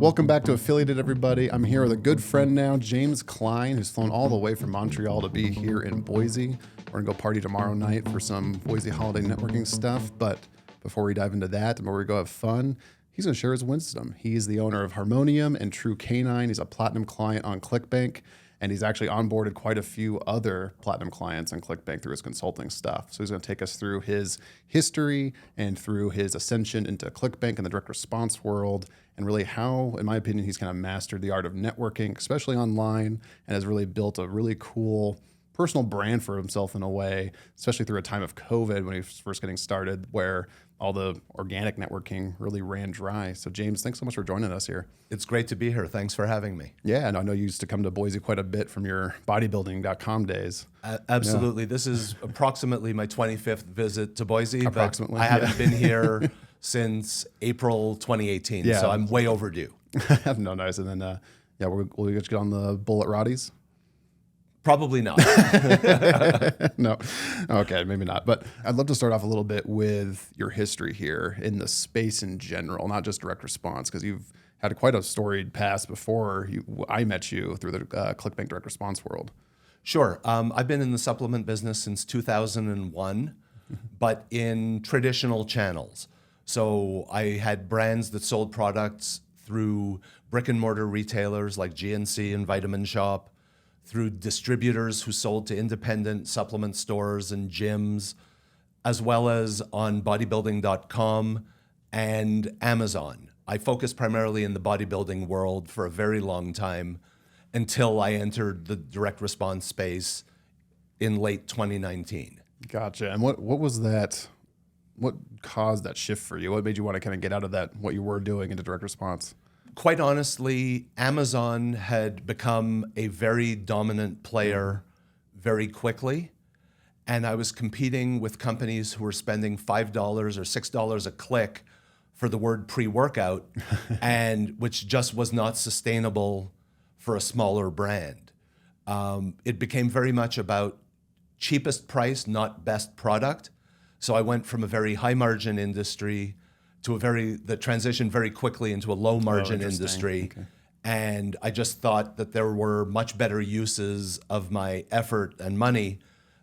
Welcome back to Affiliated, everybody. I'm here with a good friend now, James Klein, who's flown all the way from Montreal to be here in Boise. We're going to go party tomorrow night for some Boise holiday networking stuff. But before we dive into that, before we go have fun, he's going to share his wisdom. He's the owner of Harmonium and True Canine. He's a platinum client on ClickBank, and he's actually onboarded quite a few other platinum clients on ClickBank through his consulting stuff. So he's going to take us through his history and through his ascension into ClickBank and the direct response world, and really how, in my opinion, he's kind of mastered the art of networking, especially online, and has really built a really cool personal brand for himself in a way, especially through a time of COVID when he was first getting started, where all the organic networking really ran dry. So James, thanks so much for joining us here. It's great to be here. Thanks for having me. Yeah, and I know you used to come to Boise quite a bit from your bodybuilding.com days. Absolutely. Yeah. This is approximately my 25th visit to Boise. Approximately. But I haven't been here since April 2018, so I'm way overdue. No, nice. And then, we'll get on the Bullet Roddies. Probably not. No. Okay, maybe not. But I'd love to start off a little bit with your history here in the space in general, not just direct response, because you've had quite a storied past before I met you through the ClickBank direct response world. Sure. I've been in the supplement business since 2001, but in traditional channels. So I had brands that sold products through brick and mortar retailers like GNC and Vitamin Shop, through distributors who sold to independent supplement stores and gyms, as well as on bodybuilding.com and Amazon. I focused primarily in the bodybuilding world for a very long time until I entered the direct response space in late 2019. Gotcha. And what was that? What caused that shift for you? What made you want to kind of get out of that, what you were doing, into direct response? Quite honestly, Amazon had become a very dominant player very quickly. And I was competing with companies who were spending $5 or $6 a click for the word pre-workout, and which just was not sustainable for a smaller brand. It became very much about cheapest price, not best product. So I went from a very high margin industry to that transitioned very quickly into a low margin industry. Okay. And I just thought that there were much better uses of my effort and money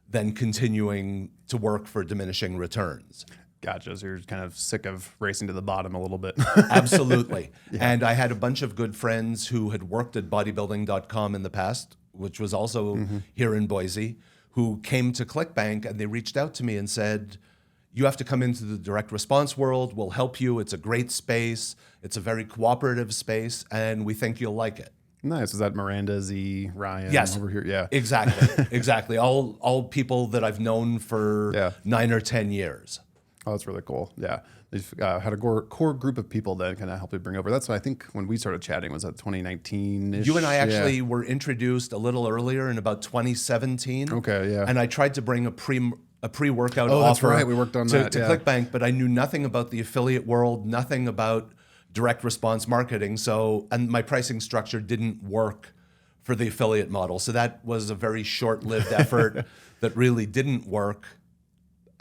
than continuing to work for diminishing returns. Gotcha. So you're kind of sick of racing to the bottom a little bit. Absolutely. Yeah. And I had a bunch of good friends who had worked at bodybuilding.com in the past, which was also here in Boise, who came to ClickBank, and they reached out to me and said, "You have to come into the direct response world. We'll help you. It's a great space. It's a very cooperative space, and we think you'll like it." Nice. Is that Miranda, Z, Ryan? Yes. Over here? Yeah. Exactly. Exactly. All people that I've known for 9 or 10 years. Oh, that's really cool. Yeah. They've had a core group of people that kind of helped you bring over. That's what I think when we started chatting was at 2019-ish. You and I actually were introduced a little earlier in about 2017. Okay, yeah. And I tried to bring a pre-workout offer. That's right. We worked on to that. ClickBank, but I knew nothing about the affiliate world, nothing about direct response marketing. And my pricing structure didn't work for the affiliate model. So that was a very short-lived effort that really didn't work.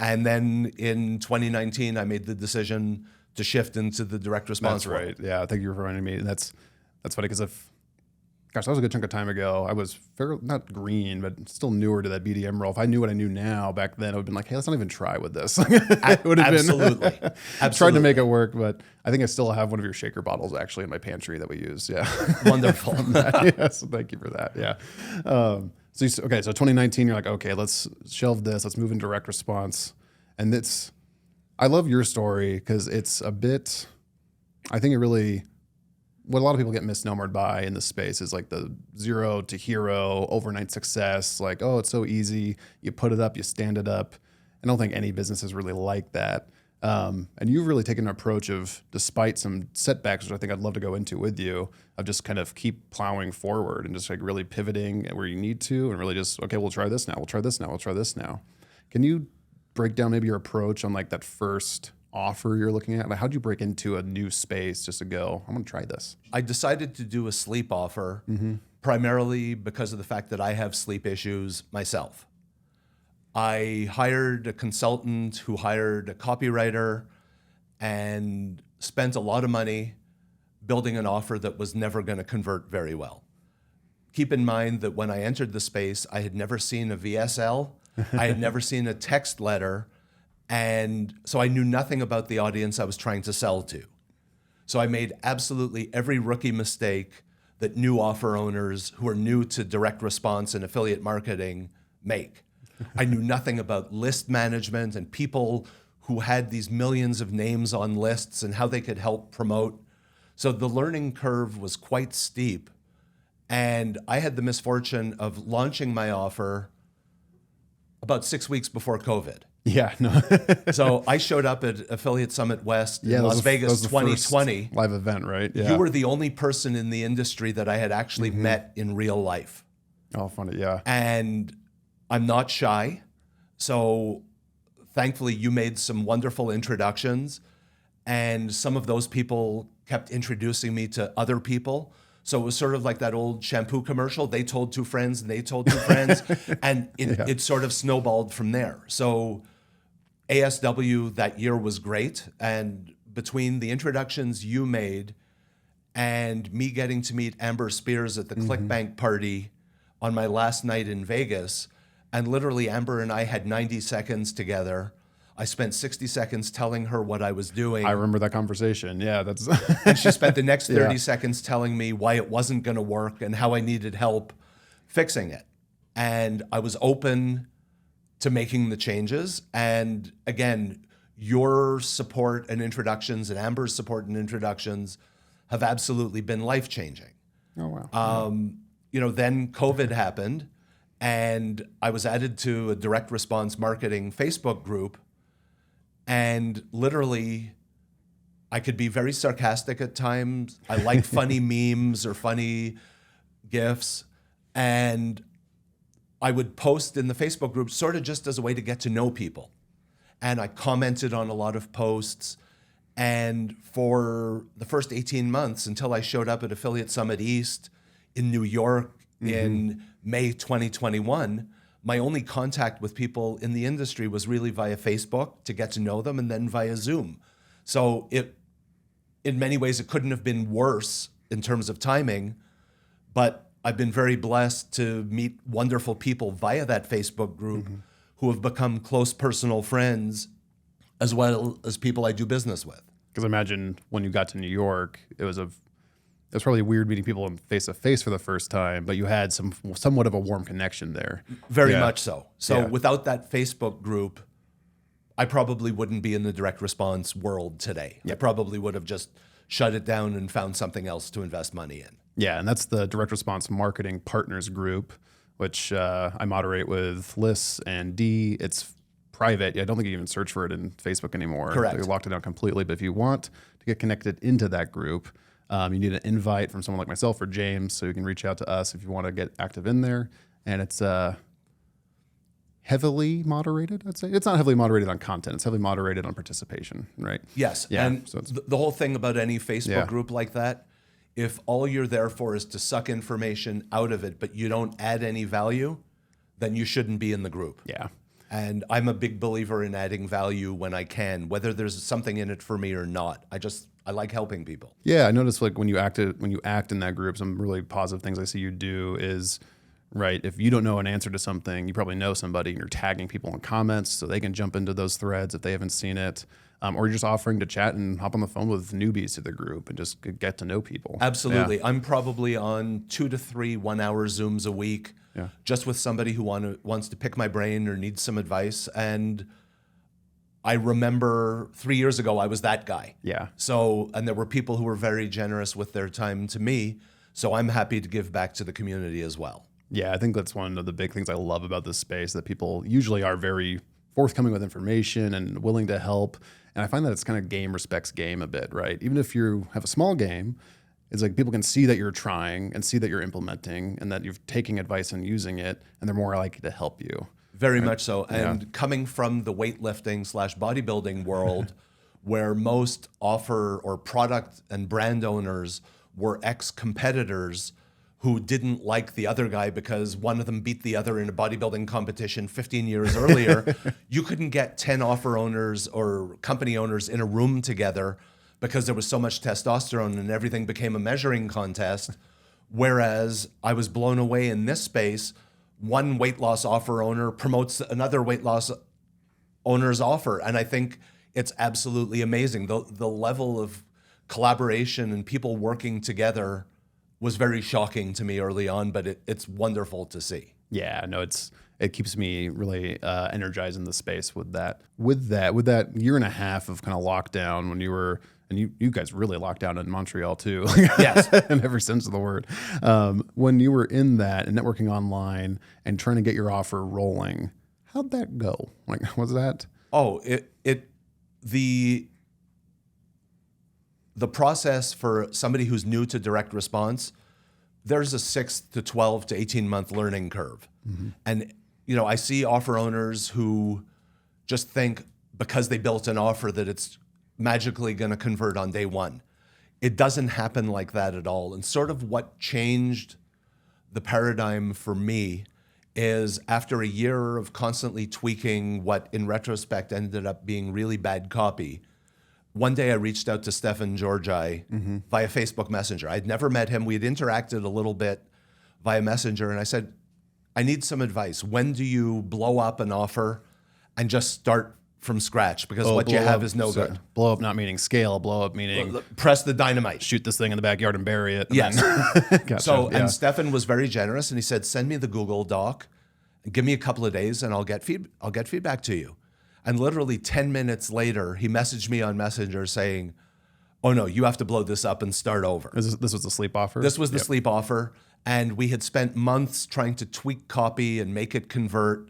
And then in 2019, I made the decision to shift into the direct response world. That's right. Yeah, thank you for reminding me. And that's funny because that was a good chunk of time ago. I was not green, but still newer to that BDM role. If I knew what I knew now back then, I would have been like, hey, let's not even try with this. It would have Absolutely. Tried to make it work, but I think I still have one of your shaker bottles actually in my pantry that we use. Yeah. Wonderful. Yes, thank you for that. Yeah. So 2019, you're like, okay, let's shelve this. Let's move into direct response. And I love your story because it's a bit, I think it really, what a lot of people get misnomered by in this space is like the zero to hero overnight success. Like, oh, it's so easy. You put it up, you stand it up. I don't think any business is really like that. And you've really taken an approach of, despite some setbacks, which I think I'd love to go into with you, of just kind of keep plowing forward and just like really pivoting where you need to, and really just, okay, we'll try this now. We'll try this now. We'll try this now. Can you break down maybe your approach on like that first offer you're looking at? Like, how'd you break into a new space just to go, I'm going to try this? I decided to do a sleep offer primarily because of the fact that I have sleep issues myself. I hired a consultant who hired a copywriter and spent a lot of money building an offer that was never going to convert very well. Keep in mind that when I entered the space, I had never seen a VSL. I had never seen a text letter. And so I knew nothing about the audience I was trying to sell to. So I made absolutely every rookie mistake that new offer owners who are new to direct response and affiliate marketing make. I knew nothing about list management and people who had these millions of names on lists and how they could help promote. So the learning curve was quite steep. And I had the misfortune of launching my offer about 6 weeks before COVID. Yeah, no. So I showed up at Affiliate Summit West in Las Vegas 2020. Live event, right? Yeah. You were the only person in the industry that I had actually met in real life. Oh, funny, yeah. And I'm not shy. So thankfully you made some wonderful introductions, and some of those people kept introducing me to other people. So it was sort of like that old shampoo commercial. They told two friends and they told two friends, and it sort of snowballed from there. So ASW that year was great. And between the introductions you made and me getting to meet Amber Spears at the ClickBank party on my last night in Vegas, and literally Amber and I had 90 seconds together. I spent 60 seconds telling her what I was doing. I remember that conversation. Yeah, that's. And she spent the next 30 seconds telling me why it wasn't going to work and how I needed help fixing it. And I was open to making the changes. And again, your support and introductions and Amber's support and introductions have absolutely been life-changing. Oh, wow. Then COVID happened, and I was added to a direct response marketing Facebook group. And literally, I could be very sarcastic at times. I like funny memes or funny GIFs. And I would post in the Facebook group sort of just as a way to get to know people. And I commented on a lot of posts. And for the first 18 months, until I showed up at Affiliate Summit East in New York in May 2021, my only contact with people in the industry was really via Facebook to get to know them, and then via Zoom. So in many ways, it couldn't have been worse in terms of timing, but I've been very blessed to meet wonderful people via that Facebook group who have become close personal friends, as well as people I do business with. Because imagine when you got to New York, it was probably weird meeting people face to face for the first time, but you had somewhat of a warm connection there. Very much so. So without that Facebook group, I probably wouldn't be in the direct response world today. I probably would have just shut it down and found something else to invest money in. Yeah, and that's the Direct Response Marketing Partners Group, which I moderate with Liz and Dee. It's private. I don't think you even search for it in Facebook anymore. Correct. They locked it down completely. But if you want to get connected into that group, you need an invite from someone like myself or James, so you can reach out to us if you want to get active in there. And it's heavily moderated, I'd say. It's not heavily moderated on content. It's heavily moderated on participation, right? Yes. Yeah, and so the whole thing about any Facebook group like that, if all you're there for is to suck information out of it, but you don't add any value, then you shouldn't be in the group. Yeah. And I'm a big believer in adding value when I can, whether there's something in it for me or not. I like helping people. Yeah, I noticed like when you act in that group, some really positive things I see you do is, right, if you don't know an answer to something, you probably know somebody and you're tagging people in comments so they can jump into those threads if they haven't seen it. Or you're just offering to chat and hop on the phone with newbies to the group and just get to know people. Absolutely. Yeah. I'm probably on 2 to 3 1-hour Zooms a week, just with somebody who wants to pick my brain or needs some advice. And I remember 3 years ago, I was that guy. Yeah. So, and there were people who were very generous with their time to me. So I'm happy to give back to the community as well. Yeah, I think that's one of the big things I love about this space, that people usually are very forthcoming with information and willing to help. And I find that it's kind of game respects game a bit, right? Even if you have a small game, it's like people can see that you're trying and see that you're implementing and that you're taking advice and using it, and they're more likely to help you. Very much so. And coming from the weightlifting/bodybuilding world, where most offer or product and brand owners were ex-competitors who didn't like the other guy because one of them beat the other in a bodybuilding competition 15 years earlier, you couldn't get 10 offer owners or company owners in a room together because there was so much testosterone and everything became a measuring contest. Whereas I was blown away in this space. One weight loss offer owner promotes another weight loss owner's offer. And I think it's absolutely amazing. The level of collaboration and people working together was very shocking to me early on, but it's wonderful to see. Yeah, no, it keeps me really energized in the space with that. With that year and a half of kind of lockdown when you were, and you guys really locked down in Montreal too. Yes. In every sense of the word. When you were in that and networking online and trying to get your offer rolling, how'd that go? Like, was that? Oh, the process for somebody who's new to direct response, there's a 6 to 12 to 18 month learning curve. Mm-hmm. And, I see offer owners who just think because they built an offer that it's magically going to convert on day one. It doesn't happen like that at all. And sort of what changed the paradigm for me is after a year of constantly tweaking what in retrospect ended up being really bad copy, one day I reached out to Stefan Georgi via Facebook Messenger. I'd never met him. We had interacted a little bit via Messenger, and I said, I need some advice. When do you blow up an offer and just start from scratch? Because what you have is no good. Blow up not meaning scale, blow up meaning press the dynamite. Shoot this thing in the backyard and bury it. Yes. Gotcha. So, and Stefan was very generous, and he said, send me the Google Doc, give me a couple of days, and I'll get feedback to you. And literally 10 minutes later, he messaged me on Messenger saying, oh no, you have to blow this up and start over. This was the sleep offer? This was the sleep offer. And we had spent months trying to tweak copy and make it convert.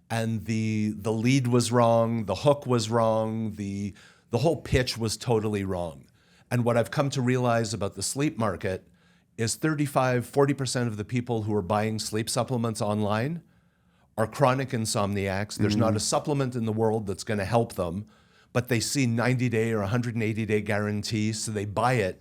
And the lead was wrong, the hook was wrong, the whole pitch was totally wrong. And what I've come to realize about the sleep market is 40% of the people who are buying sleep supplements online are chronic insomniacs. There's not a supplement in the world that's going to help them, but they see 90-day or 180-day guarantees, so they buy it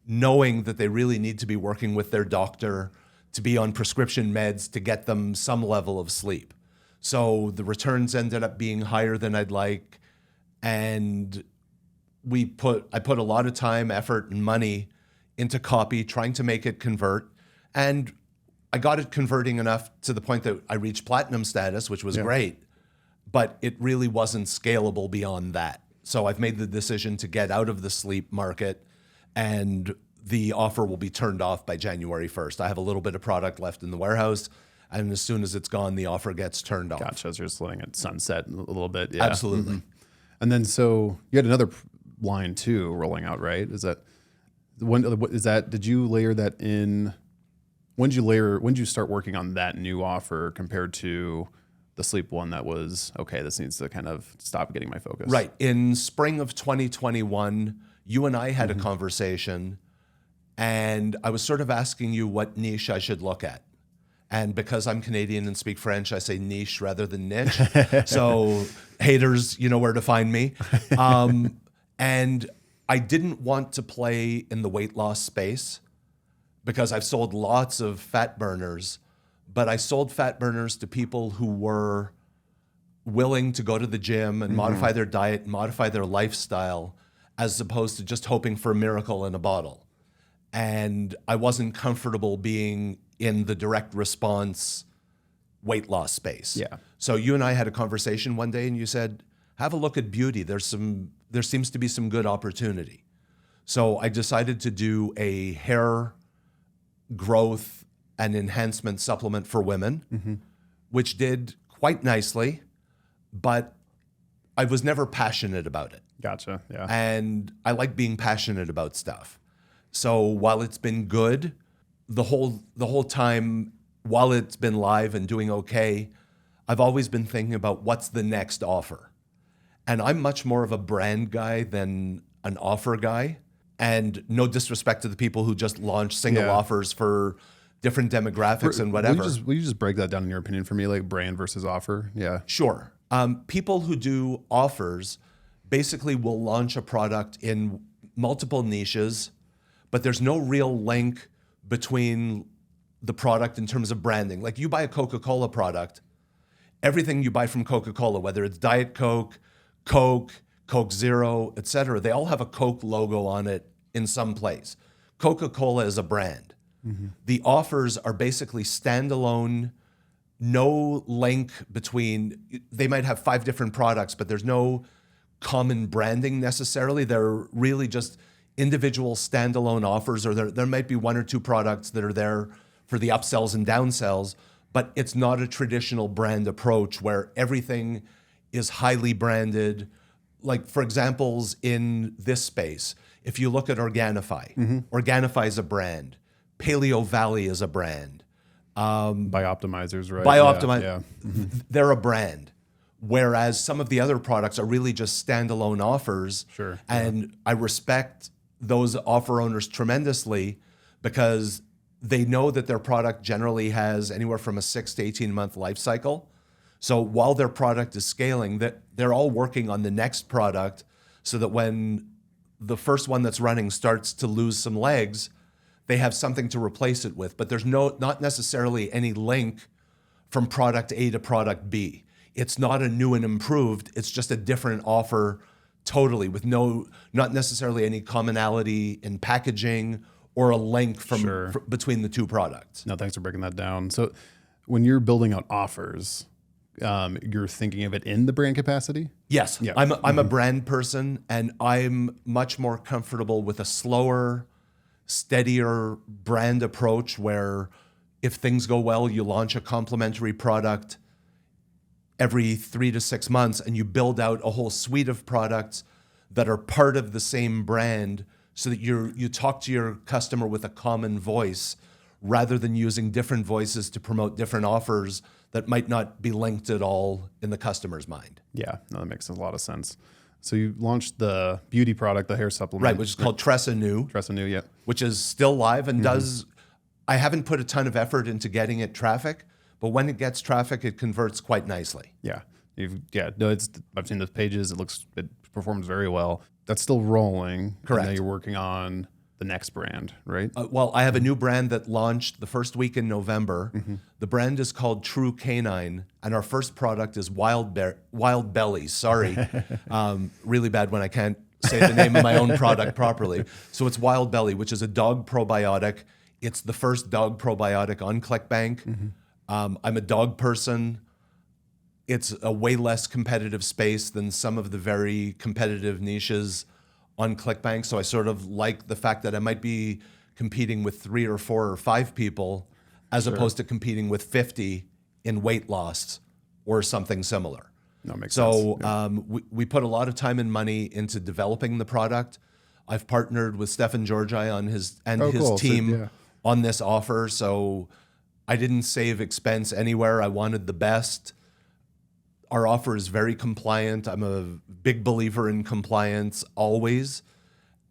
knowing that they really need to be working with their doctor to be on prescription meds to get them some level of sleep. So the returns ended up being higher than I'd like, and I put a lot of time, effort, and money into copy, trying to make it convert, and I got it converting enough to the point that I reached platinum status, which was great, but it really wasn't scalable beyond that. So I've made the decision to get out of the sleep market, and the offer will be turned off by January 1st. I have a little bit of product left in the warehouse, and as soon as it's gone, the offer gets turned off. Gotcha. So you're just letting it sunset a little bit. Yeah. Absolutely. Mm-hmm. And then so you had another line too rolling out, right? Did you layer that in? When did you start working on that new offer compared to the sleep one that was, okay, this needs to kind of stop getting my focus? Right. In spring of 2021, you and I had a conversation, and I was sort of asking you what niche I should look at. And because I'm Canadian and speak French, I say niche rather than niche. So haters, you know where to find me. And I didn't want to play in the weight loss space because I've sold lots of fat burners, but I sold fat burners to people who were willing to go to the gym and modify their diet, modify their lifestyle, as opposed to just hoping for a miracle in a bottle. And I wasn't comfortable being in the direct response weight loss space. Yeah. So you and I had a conversation one day, and you said, have a look at beauty. There seems to be some good opportunity. So I decided to do a hair growth and enhancement supplement for women, which did quite nicely, but I was never passionate about it. Gotcha. Yeah. And I like being passionate about stuff. So while it's been good, the whole time, while it's been live and doing okay, I've always been thinking about what's the next offer. And I'm much more of a brand guy than an offer guy. And no disrespect to the people who just launch single offers for different demographics and whatever. Will you just break that down in your opinion for me, like brand versus offer? Yeah. Sure. People who do offers basically will launch a product in multiple niches, but there's no real link between the product in terms of branding. Like you buy a Coca-Cola product, everything you buy from Coca-Cola, whether it's Diet Coke, Coke, Coke Zero, etc. They all have a Coke logo on it in some place. Coca-Cola is a brand. The offers are basically standalone, no link between, they might have 5 different products, but there's no common branding necessarily. They're really just individual standalone offers, or there might be 1 or 2 products that are there for the upsells and downsells, but it's not a traditional brand approach where everything is highly branded. Like, for examples in this space, if you look at Organifi, Organifi is a brand. Paleo Valley is a brand. Bioptimizers, right? Bioptimize, they're a brand. Whereas some of the other products are really just standalone offers. Sure. And I respect those offer owners tremendously because they know that their product generally has anywhere from a 6 to 18 month life cycle. So while their product is scaling, that they're all working on the next product so that when the first one that's running starts to lose some legs, they have something to replace it with. But there's not necessarily any link from product A to product B. It's not a new and improved, it's just a different offer totally, with not necessarily any commonality in packaging or a link from between the 2 products. No, thanks for breaking that down. So when you're building out offers, you're thinking of it in the brand capacity? Yes, yeah. I'm a brand person, and I'm much more comfortable with a slower, steadier brand approach where if things go well, you launch a complementary product every 3 to 6 months, and you build out a whole suite of products that are part of the same brand so that you talk to your customer with a common voice rather than using different voices to promote different offers that might not be linked at all in the customer's mind. Yeah, no, that makes a lot of sense. So you launched the beauty product, the hair supplement. Right, which is called Tressa New. Tressa New, yeah. Which is still live and I haven't put a ton of effort into getting it traffic, but when it gets traffic, it converts quite nicely. Yeah. I've seen those pages. It performs very well. That's still rolling. Correct. And now you're working on the next brand, right? Well, I have a new brand that launched the first week in November. The brand is called True Canine, and our first product is Wild Belly. Sorry, really bad when I can't say the name of my own product properly. So it's Wild Belly, which is a dog probiotic. It's the first dog probiotic on ClickBank. I'm a dog person. It's a way less competitive space than some of the very competitive niches on ClickBank. So I sort of like the fact that I might be competing with 3 or 4 or 5 people as opposed to competing with 50 in weight loss or something similar. That makes sense. So we put a lot of time and money into developing the product. I've partnered with Stefan Georgi on his team on this offer. So I didn't save expense anywhere. I wanted the best. Our offer is very compliant. I'm a big believer in compliance always.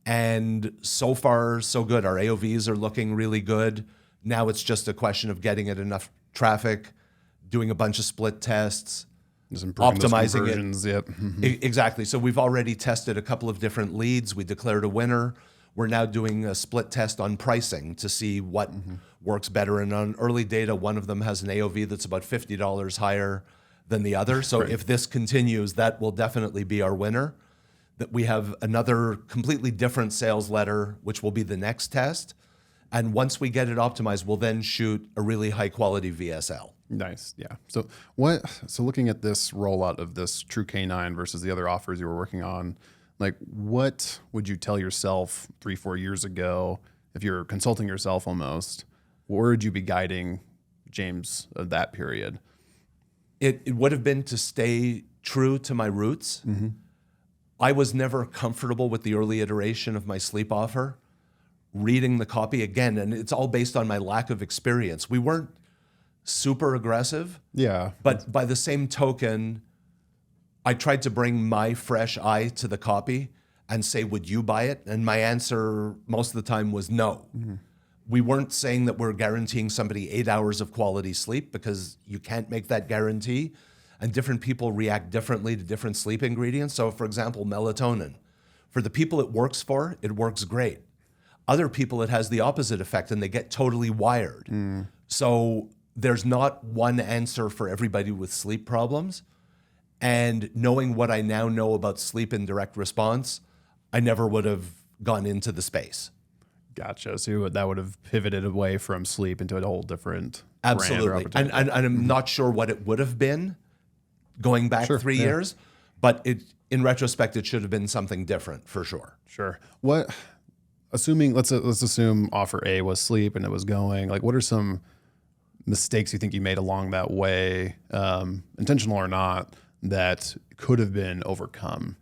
And so far, so good. Our AOVs are looking really good. Now it's just a question of getting it enough traffic, doing a bunch of split tests, optimizing it. Yep. Exactly. So we've already tested a couple of different leads. We declared a winner. We're now doing a split test on pricing to see what works better. And on early data, one of them has an AOV that's about $50 higher than the other. So if this continues, that will definitely be our winner. That we have another completely different sales letter, which will be the next test. And once we get it optimized, we'll then shoot a really high quality VSL. Nice. Yeah. So looking at this rollout of this True Canine versus the other offers you were working on, like what would you tell yourself 3-4 years ago, if you're consulting yourself almost, where would you be guiding James of that period? It would have been to stay true to my roots. I was never comfortable with the early iteration of my sleep offer. Reading the copy again, and it's all based on my lack of experience. We weren't super aggressive. Yeah. But by the same token, I tried to bring my fresh eye to the copy and say, would you buy it? And my answer most of the time was no. We weren't saying that we're guaranteeing somebody 8 hours of quality sleep because you can't make that guarantee. And different people react differently to different sleep ingredients. So for example, melatonin. For the people it works for, it works great. Other people, it has the opposite effect and they get totally wired. So there's not one answer for everybody with sleep problems. And knowing what I now know about sleep and direct response, I never would have gone into the space. Gotcha. So that would have pivoted away from sleep into a whole different brand or Absolutely. opportunity. And I'm not sure what it would have been going back 3 years, but in retrospect, it should have been something different for sure. Sure. Let's assume offer A was sleep and it was going. Like, what are some mistakes you think you made along that way, intentional or not, that could have been overcome?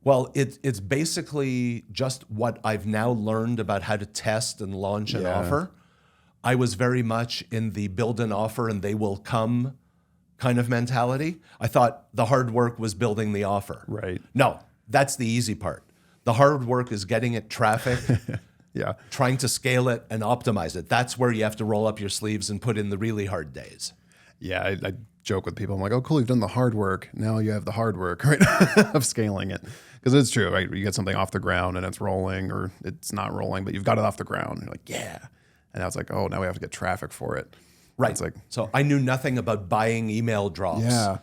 Well, it's basically just what I've now learned about how to test and launch an offer. I was very much in the build an offer and they will come kind of mentality. I thought the hard work was building the offer. Right. No, that's the easy part. The hard work is getting it traffic, trying to scale it and optimize it. That's where you have to roll up your sleeves and put in the really hard days. Yeah, I joke with people. I'm like, oh, cool, you've done the hard work. Now you have the hard work, right, of scaling it. Because it's true, right? You get something off the ground and it's rolling, or it's not rolling, but you've got it off the ground. You're like, yeah. And now it's like, oh, now we have to get traffic for it. Right. It's like, so I knew nothing about buying email drops. Yeah.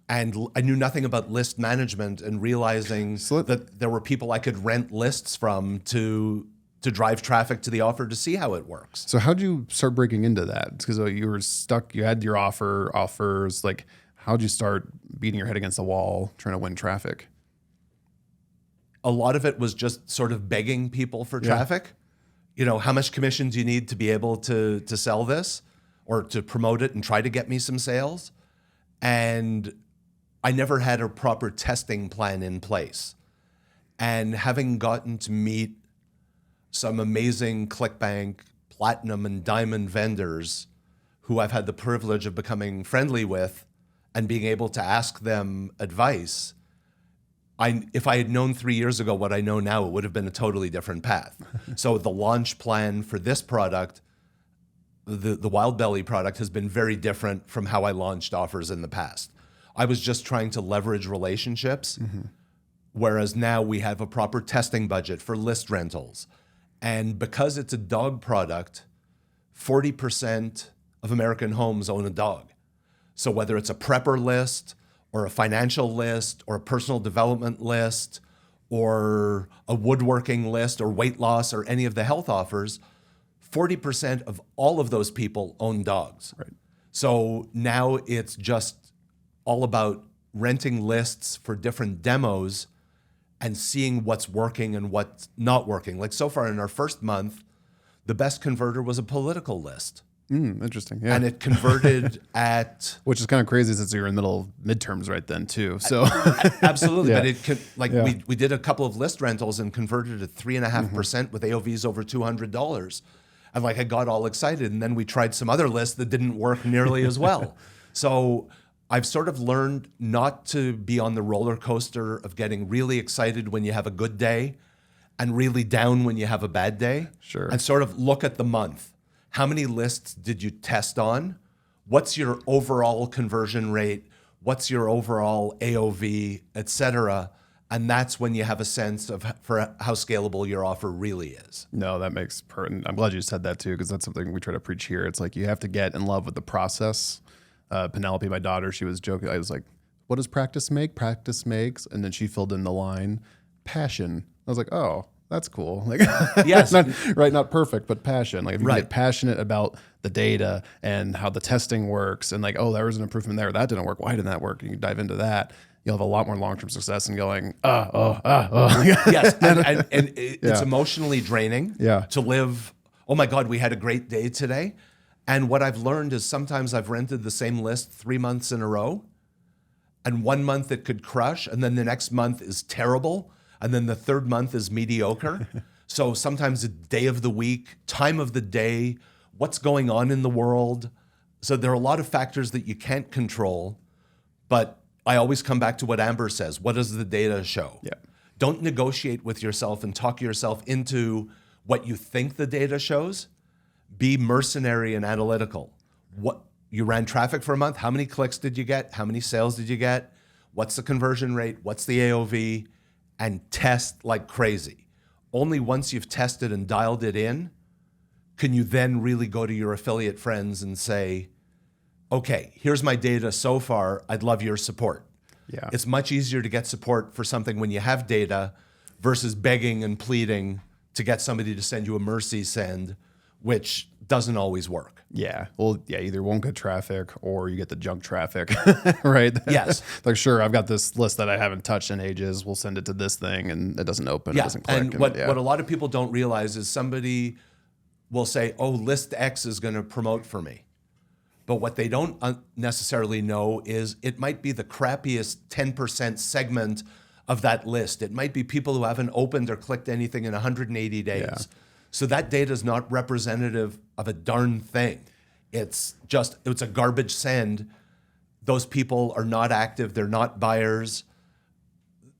And I knew nothing about list management and realizing that there were people I could rent lists from to drive traffic to the offer to see how it works. So how'd you start breaking into that? Because you were stuck, you had your offers. Like, how'd you start beating your head against the wall trying to win traffic? A lot of it was just sort of begging people for traffic. You know, how much commission do you need to be able to sell this or to promote it and try to get me some sales? And I never had a proper testing plan in place. And having gotten to meet some amazing ClickBank, platinum and diamond vendors who I've had the privilege of becoming friendly with and being able to ask them advice, if I had known 3 years ago what I know now, it would have been a totally different path. So the launch plan for this product, the Wild Belly product, has been very different from how I launched offers in the past. I was just trying to leverage relationships, whereas now we have a proper testing budget for list rentals. And because it's a dog product, 40% of American homes own a dog. So whether it's a prepper list or a financial list or a personal development list or a woodworking list or weight loss or any of the health offers, 40% of all of those people own dogs. Right. So now it's just all about renting lists for different demos and seeing what's working and what's not working. Like so far in our first month, the best converter was a political list. Interesting. Yeah. And it converted at... Which is kind of crazy since you're in the middle of midterms right then too. So Absolutely. But it could, we did a couple of list rentals and converted at 3.5% with AOVs over $200. And I got all excited. And then we tried some other lists that didn't work nearly as well. So I've sort of learned not to be on the roller coaster of getting really excited when you have a good day and really down when you have a bad day. Sure. And sort of look at the month. How many lists did you test on? What's your overall conversion rate? What's your overall AOV, et cetera? And that's when you have a sense for how scalable your offer really is. No, that makes I'm glad you said that too, because that's something we try to preach here. It's like you have to get in love with the process. Penelope, my daughter, she was joking. I was like, what does practice make? Practice makes. And then she filled in the line, passion. I was like, oh, that's cool. Like, yes, not perfect, but passion. Like if you get passionate about the data and how the testing works and like, oh, there was an improvement there. That didn't work. Why didn't that work? And you dive into that. You'll have a lot more long-term success in going, Yes, and it's emotionally draining to live, oh my God, we had a great day today. And what I've learned is sometimes I've rented the same list 3 months in a row. And 1 month it could crush. And then the next month is terrible. And then the third month is mediocre. So sometimes the day of the week, time of the day, what's going on in the world. So there are a lot of factors that you can't control. But I always come back to what Amber says. What does the data show? Yeah. Don't negotiate with yourself and talk yourself into what you think the data shows. Be mercenary and analytical. What you ran traffic for a month? How many clicks did you get? How many sales did you get? What's the conversion rate? What's the AOV? And test like crazy. Only once you've tested and dialed it in, can you then really go to your affiliate friends and say, okay, here's my data so far. I'd love your support. Yeah. It's much easier to get support for something when you have data versus begging and pleading to get somebody to send you a mercy send, which doesn't always work. Yeah. Well, yeah, either won't get traffic or you get the junk traffic, right? Yes. Like, sure, I've got this list that I haven't touched in ages. We'll send it to this thing and it doesn't open, it Yeah. doesn't click. And what a lot of people don't realize is somebody will say, oh, list X is going to promote for me. But what they don't necessarily know is it might be the crappiest 10% segment of that list. It might be people who haven't opened or clicked anything in 180 days. Yeah. So that data is not representative of a darn thing. It's a garbage send. Those people are not active. They're not buyers.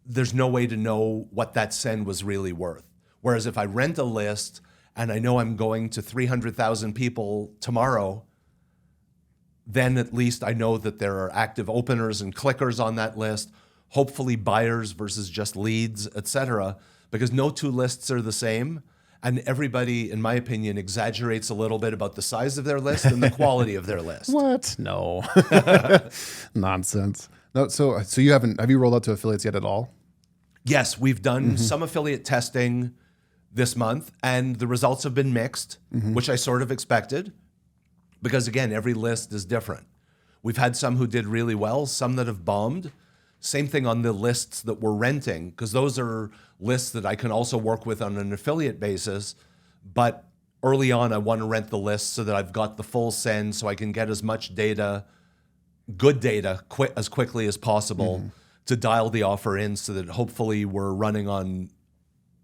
There's no way to know what that send was really worth. Whereas if I rent a list and I know I'm going to 300,000 people tomorrow, then at least I know that there are active openers and clickers on that list, hopefully buyers versus just leads, et cetera, because no two lists are the same. And everybody, in my opinion, exaggerates a little bit about the size of their list and the quality of their list. What? No. Nonsense. No, so have you rolled out to affiliates yet at all? Yes, we've done some affiliate testing this month, and the results have been mixed, which I sort of expected. Because again, every list is different. We've had some who did really well, some that have bombed. Same thing on the lists that we're renting, because those are lists that I can also work with on an affiliate basis. But early on, I want to rent the list so that I've got the full send so I can get as much data, good data, as quickly as possible to dial the offer in so that hopefully we're running on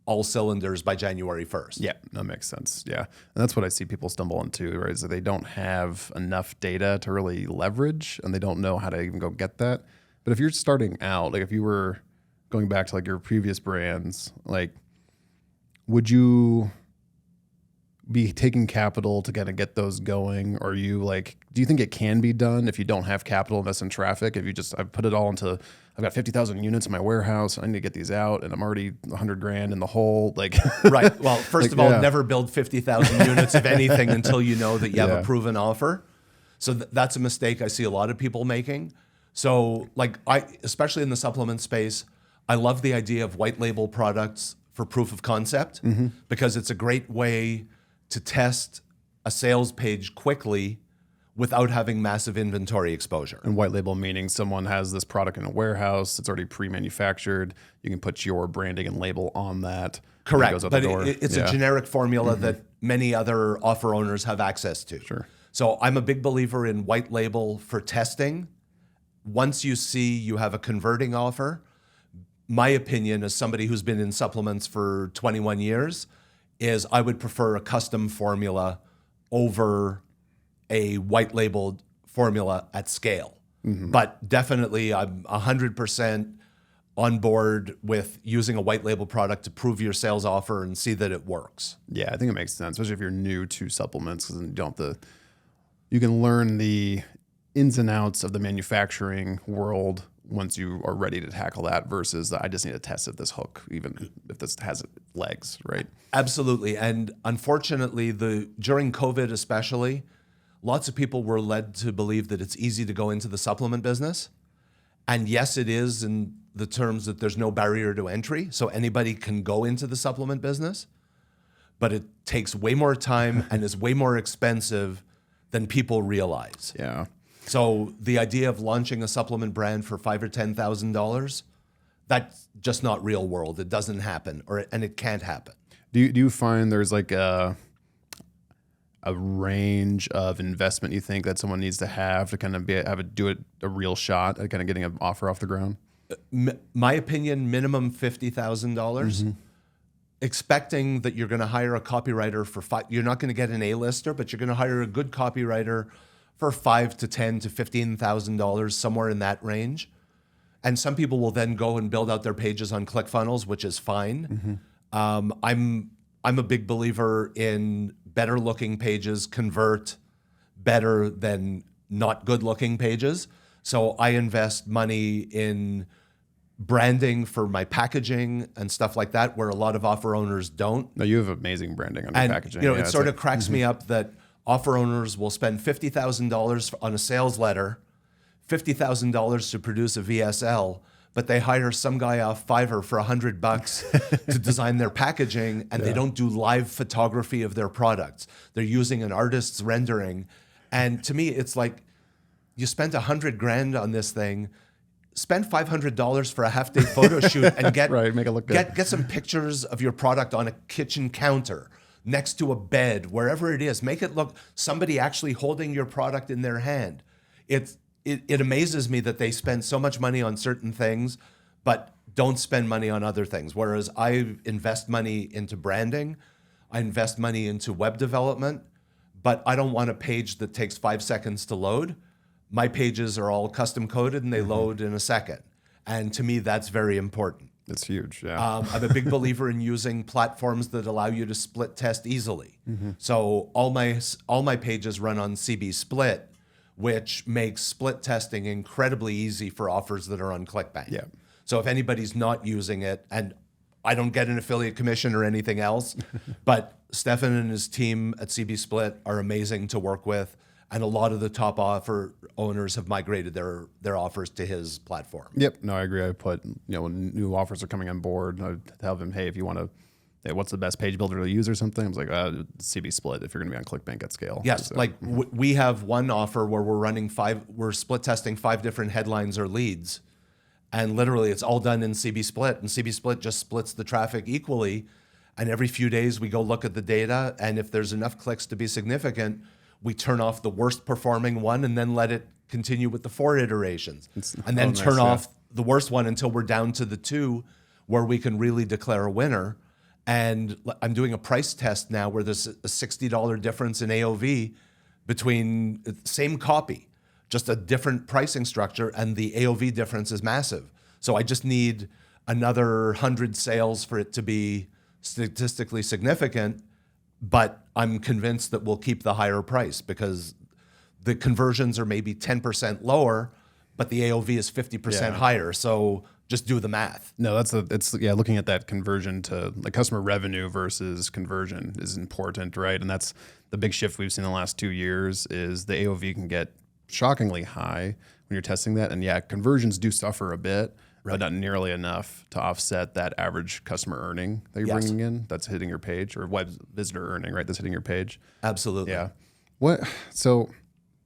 all cylinders by January 1st. Yeah, that makes sense. Yeah. And that's what I see people stumble into, right? Is that they don't have enough data to really leverage and they don't know how to even go get that. But if you're starting out, like if you were going back to like your previous brands, like would you be taking capital to kind of get those going? Or do you think it can be done if you don't have capital invest in traffic? If I've put it all into, I've got 50,000 units in my warehouse, I need to get these out and I'm already $100,000 in the hole. Like, right. Well, first of all, never build 50,000 units of anything until you know that you have a proven offer. So that's a mistake I see a lot of people making. So especially in the supplement space, I love the idea of white label products for proof of concept because it's a great way to test a sales page quickly without having massive inventory exposure. And white label meaning someone has this product in a warehouse, it's already pre-manufactured, you can put your branding and label on that. Correct, it goes out but the door. It's a generic formula that many other offer owners have access to. Sure. So I'm a big believer in white label for testing. Once you see you have a converting offer, my opinion as somebody who's been in supplements for 21 years is I would prefer a custom formula over a white labeled formula at scale. But definitely I'm 100% on board with using a white label product to prove your sales offer and see that it works. Yeah, I think it makes sense, especially if you're new to supplements, because you can learn the ins and outs of the manufacturing world once you are ready to tackle that versus I just need to test if this hook, even if this has legs, right? Absolutely. And unfortunately, during COVID especially, lots of people were led to believe that it's easy to go into the supplement business. And yes, it is in the terms that there's no barrier to entry. So anybody can go into the supplement business, but it takes way more time and is way more expensive than people realize. Yeah. So the idea of launching a supplement brand for $5,000 or $10,000, that's just not real world. It doesn't happen, and it can't happen. Do you find there's like a range of investment you think that someone needs to have to kind of do a real shot at kind of getting an offer off the ground? My opinion, minimum $50,000. Expecting that you're going to hire a copywriter you're not going to get an A-lister, but you're going to hire a good copywriter for $5,000 to $10,000 to $15,000, somewhere in that range. And some people will then go and build out their pages on ClickFunnels, which is fine. I'm a big believer in better looking pages convert better than not good looking pages. So I invest money in branding for my packaging and stuff like that, where a lot of offer owners don't. No, you have amazing branding on your packaging. It sort of cracks me up that offer owners will spend $50,000 on a sales letter, $50,000 to produce a VSL, but they hire some guy off Fiverr for $100 to design their packaging, and they don't do live photography of their products. They're using an artist's rendering. And to me, it's like, you spent $100,000 on this thing, spend $500 for a half-day photo shoot and get right, make it look good. Get some pictures of your product on a kitchen counter, next to a bed, wherever it is. Make it look somebody actually holding your product in their hand. It amazes me that they spend so much money on certain things, but don't spend money on other things. Whereas I invest money into branding, I invest money into web development, but I don't want a page that takes 5 seconds to load. My pages are all custom coded and they load in a second. And to me, that's very important. It's huge, yeah. I'm a big believer in using platforms that allow you to split test easily. So all my pages run on CB Split, which makes split testing incredibly easy for offers that are on ClickBank. Yeah. So if anybody's not using it, and I don't get an affiliate commission or anything else, but Stefan and his team at CB Split are amazing to work with. And a lot of the top offer owners have migrated their offers to his platform. Yep, no, I agree. I put, when new offers are coming on board, I tell them, hey, if you want to, hey, what's the best page builder to use or something? I was like, CB Split if you're going to be on ClickBank at scale. Yes, So, like we have one offer where we're split testing 5 different headlines or leads. And literally it's all done in CB Split. And CB Split just splits the traffic equally. And every few days we go look at the data. And if there's enough clicks to be significant, we turn off the worst performing one and then let it continue with the 4 iterations. And then turn off the worst one until we're down to the 2 where we can really declare a winner. And I'm doing a price test now where there's a $60 difference in AOV between same copy, just a different pricing structure, and the AOV difference is massive. So I just need another 100 sales for it to be statistically significant, but I'm convinced that we'll keep the higher price because the conversions are maybe 10% lower, but the AOV is 50% higher. So just do the math. No, it's looking at that conversion to like customer revenue versus conversion is important, right? And that's the big shift we've seen in the last 2 years is the AOV can get shockingly high when you're testing that. And yeah, conversions do suffer a bit, but not nearly enough to offset that average customer earning that you're bringing in that's hitting your page, or web visitor earning, right? That's hitting your page. Absolutely. Yeah. So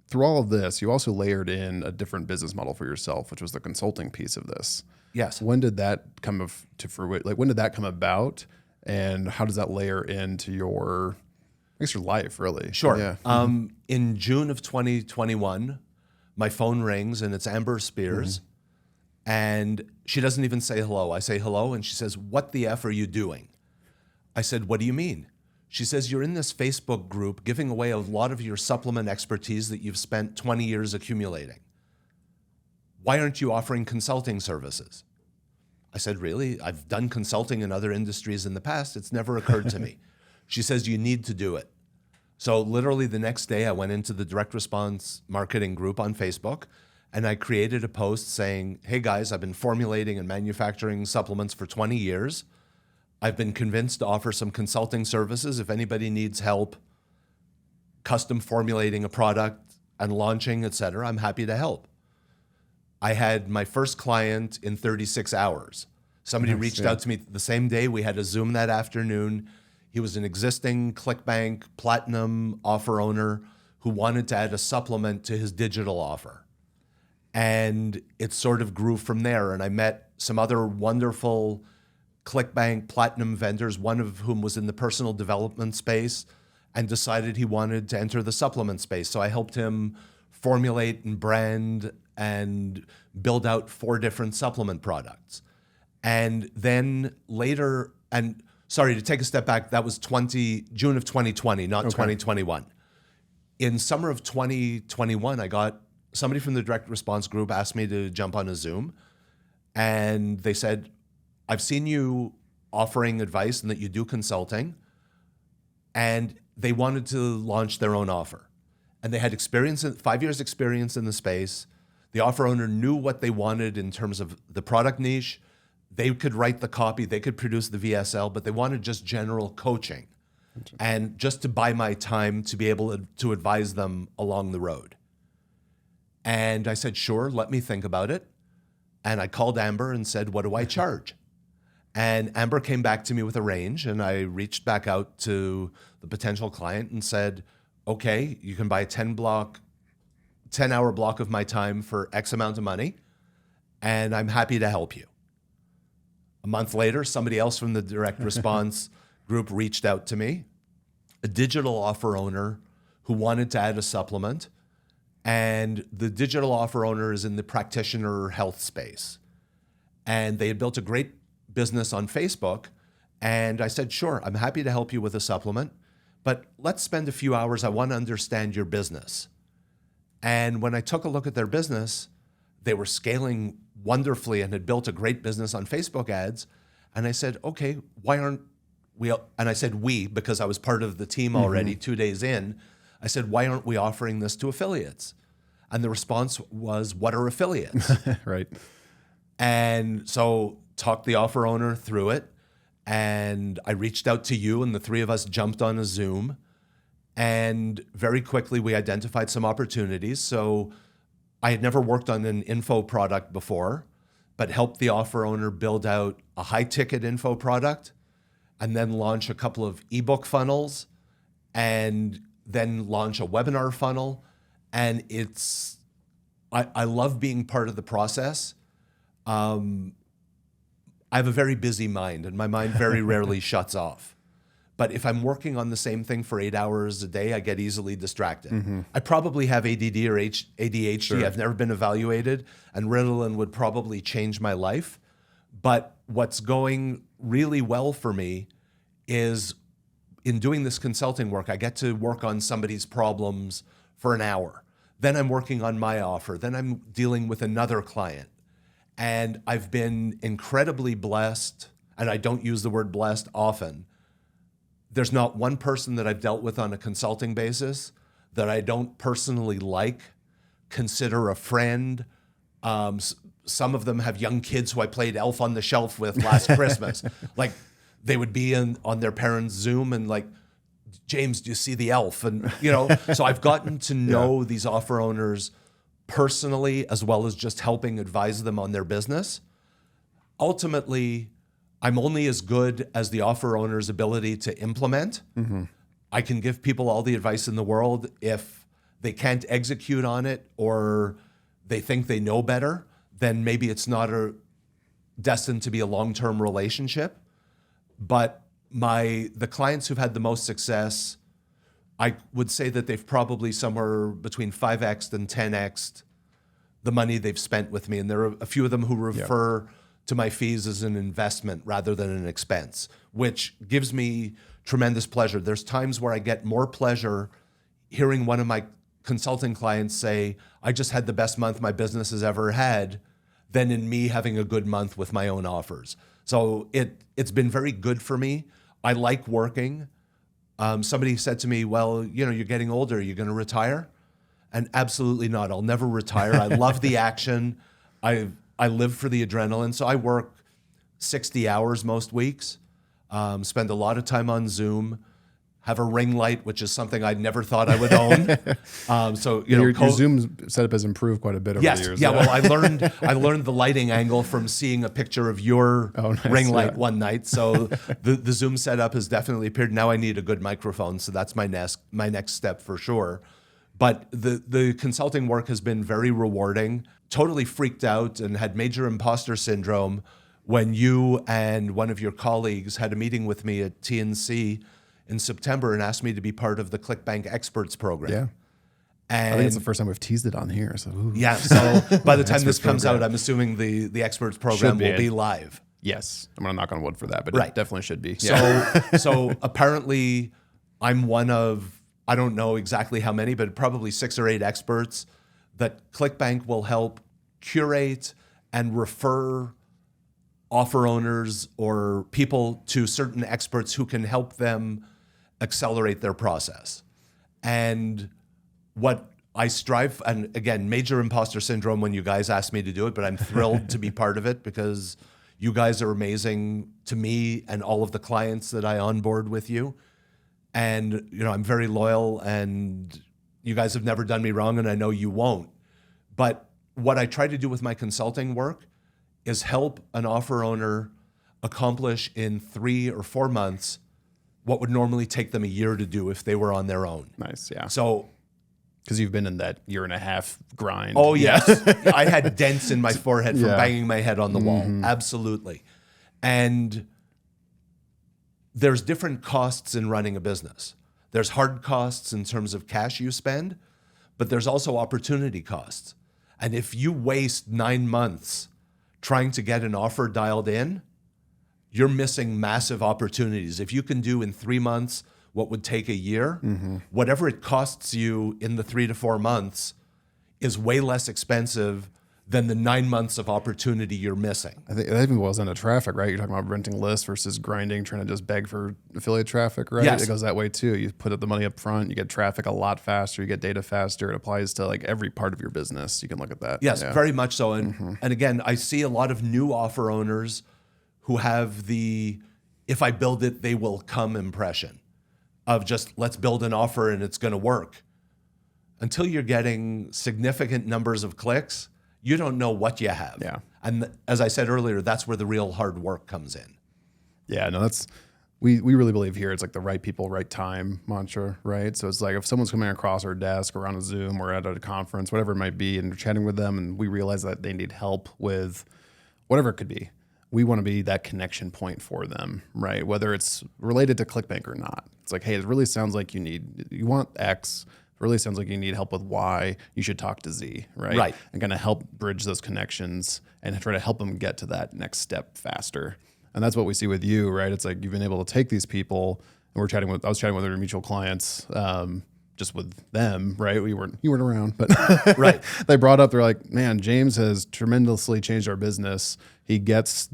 through all of this, you also layered in a different business model for yourself, which was the consulting piece of this. Yes. When did that come to fruition? Like, when did that come about, and how does that layer into your life, really? Sure. Yeah. In June of 2021, my phone rings and it's Amber Spears, and she doesn't even say hello. I say hello, and she says, "What the F are you doing?" I said, "What do you mean?" She says, "You're in this Facebook group giving away a lot of your supplement expertise that you've spent 20 years accumulating. Why aren't you offering consulting services?" I said, "Really? I've done consulting in other industries in the past. It's never occurred to me." She says, "You need to do it." So literally the next day I went into the direct response marketing group on Facebook, and I created a post saying, "Hey guys, I've been formulating and manufacturing supplements for 20 years. I've been convinced to offer some consulting services. If anybody needs help custom formulating a product and launching, etc., I'm happy to help." I had my first client in 36 hours. Somebody reached out to me the same day. We had a Zoom that afternoon. He was an existing ClickBank Platinum offer owner who wanted to add a supplement to his digital offer. And it sort of grew from there. And I met some other wonderful ClickBank Platinum vendors, one of whom was in the personal development space, and decided he wanted to enter the supplement space. So I helped him formulate and brand and build out 4 different supplement products. And then later, and sorry, to take a step back, that was June of 2020, not 2021. In summer of 2021, I got somebody from the direct response group asked me to jump on a Zoom, and they said, "I've seen you offering advice and that you do consulting," and they wanted to launch their own offer. And they had 5 years experience in the space. The offer owner knew what they wanted in terms of the product niche. They could write the copy, they could produce the VSL, but they wanted just general coaching and just to buy my time to be able to advise them along the road. And I said, sure, let me think about it. And I called Amber and said, what do I charge? And Amber came back to me with a range, and I reached back out to the potential client and said, okay, you can buy a 10-hour block of my time for X amount of money, and I'm happy to help you. A month later, somebody else from the direct response group reached out to me, a digital offer owner who wanted to add a supplement. And the digital offer owner is in the practitioner health space. And they had built a great business on Facebook. And I said, sure, I'm happy to help you with a supplement, but let's spend a few hours. I want to understand your business. And when I took a look at their business, they were scaling wonderfully and had built a great business on Facebook ads. And I said, okay, why aren't we, and I said we, because I was part of the team already 2 days in, I said, why aren't we offering this to affiliates? And the response was, what are affiliates? Right. And so talked the offer owner through it. And I reached out to you, and the three of us jumped on a Zoom. And very quickly, we identified some opportunities. So I had never worked on an info product before, but helped the offer owner build out a high-ticket info product, and then launch a couple of ebook funnels, and then launch a webinar funnel. And I love being part of the process. I have a very busy mind, and my mind very rarely shuts off. But if I'm working on the same thing for 8 hours a day, I get easily distracted. I probably have ADD or ADHD. Sure. I've never been evaluated, and Ritalin would probably change my life. But what's going really well for me is in doing this consulting work, I get to work on somebody's problems for an hour. Then I'm working on my offer. Then I'm dealing with another client. And I've been incredibly blessed, and I don't use the word blessed often. There's not one person that I've dealt with on a consulting basis that I don't personally like, consider a friend. Some of them have young kids who I played Elf on the Shelf with last Christmas. Like, they would be on their parents' Zoom and like, James, do you see the elf? And, so I've gotten to know these offer owners personally, as well as just helping advise them on their business. Ultimately, I'm only as good as the offer owner's ability to implement. I can give people all the advice in the world. If they can't execute on it, or they think they know better, then maybe it's not destined to be a long-term relationship. But the clients who've had the most success, I would say that they've probably somewhere between 5x and 10x the money they've spent with me. And there are a few of them who refer to my fees as an investment rather than an expense, which gives me tremendous pleasure. There's times where I get more pleasure hearing one of my consulting clients say, I just had the best month my business has ever had, than in me having a good month with my own offers. So it's been very good for me. I like working. Somebody said to me, well, you're getting older. Are you going to retire? And absolutely not. I'll never retire. I love the action. I live for the adrenaline. So I work 60 hours most weeks, spend a lot of time on Zoom, have a ring light, which is something I never thought I would own. So your Zoom setup has improved quite a bit over the years. Yeah. Well, I learned the lighting angle from seeing a picture of your ring light one night. So the Zoom setup has definitely appeared. Now I need a good microphone, so that's my next step for sure. But the consulting work has been very rewarding. Totally freaked out and had major imposter syndrome when you and one of your colleagues had a meeting with me at TNC in September and asked me to be part of the ClickBank Experts program. Yeah. And I think it's the first time we've teased it on here. So so by the time this comes out, I'm assuming the Experts program will be live. Yes. I'm going to knock on wood for that, but Right. it definitely should be. So apparently I'm one of, I don't know exactly how many, but probably 6 or 8 experts that ClickBank will help curate and refer offer owners or people to certain experts who can help them accelerate their process. And what I strive, and again, major imposter syndrome when you guys asked me to do it, but I'm thrilled to be part of it because you guys are amazing to me and all of the clients that I onboard with you. And, I'm very loyal, and you guys have never done me wrong, and I know you won't. But what I try to do with my consulting work is help an offer owner accomplish in 3 or 4 months what would normally take them a year to do if they were on their own. Nice, yeah. So, because you've been in that 1.5-year grind. oh yes, I had dents in my forehead from Yeah. banging my head on the wall. Absolutely. And there's different costs in running a business. There's hard costs in terms of cash you spend, but there's also opportunity costs. And if you waste 9 months trying to get an offer dialed in, you're missing massive opportunities. If you can do in 3 months what would take a year, whatever it costs you in the 3 to 4 months is way less expensive than the 9 months of opportunity you're missing. I think that even boils down to traffic, right? You're talking about renting lists versus grinding, trying to just beg for affiliate traffic, right? Yes. It goes that way too. You put up the money up front, you get traffic a lot faster, you get data faster. It applies to like every part of your business. You can look at that. Yes, Yeah. very much so. And again, I see a lot of new offer owners who have the "if I build it, they will come" impression of just let's build an offer and it's going to work. Until you're getting significant numbers of clicks, you don't know what you have. Yeah. And as I said earlier, that's where the real hard work comes in. Yeah, no, that's we really believe here it's like the right people, right time mantra, right? So it's like if someone's coming across our desk or on a Zoom or at a conference, whatever it might be, and we're chatting with them and we realize that they need help with whatever it could be, we want to be that connection point for them, right? Whether it's related to ClickBank or not. It's like, hey, it really sounds like you want X. It really sounds like you need help with Y. You should talk to Z, right? Right. And kind of help bridge those connections and try to help them get to that next step faster. And that's what we see with you, right? It's like you've been able to take these people, and I was chatting with our mutual clients, just with them, right? You weren't around, but Right. They brought up, they're like, man, James has tremendously changed our business. He gets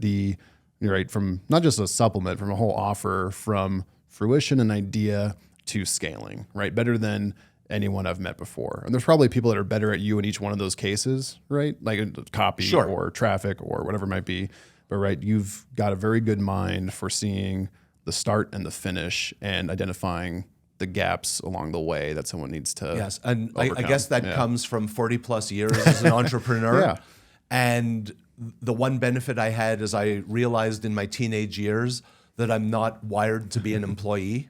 from not just a supplement, from a whole offer, from fruition and idea to scaling, right? Better than anyone I've met before. And there's probably people that are better at you in each one of those cases, right? Like copy Sure. or traffic or whatever it might be. But right, you've got a very good mind for seeing the start and the finish and identifying the gaps along the way that someone needs to Yes, and I overcome. guess that Yeah. comes from 40 plus years as an entrepreneur. Yeah. And the one benefit I had is I realized in my teenage years that I'm not wired to be an employee.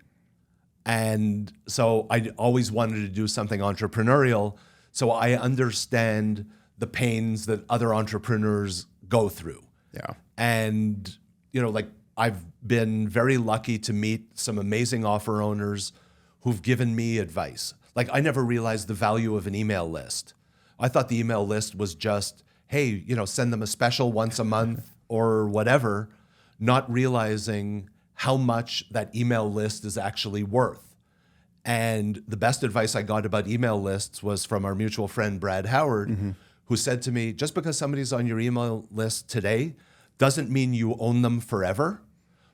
And so I always wanted to do something entrepreneurial. So I understand the pains that other entrepreneurs go through. Yeah. And, like I've been very lucky to meet some amazing offer owners who've given me advice. Like I never realized the value of an email list. I thought the email list was just, hey, send them a special once a month or whatever, not realizing how much that email list is actually worth. And the best advice I got about email lists was from our mutual friend, Brad Howard, who said to me, just because somebody's on your email list today doesn't mean you own them forever.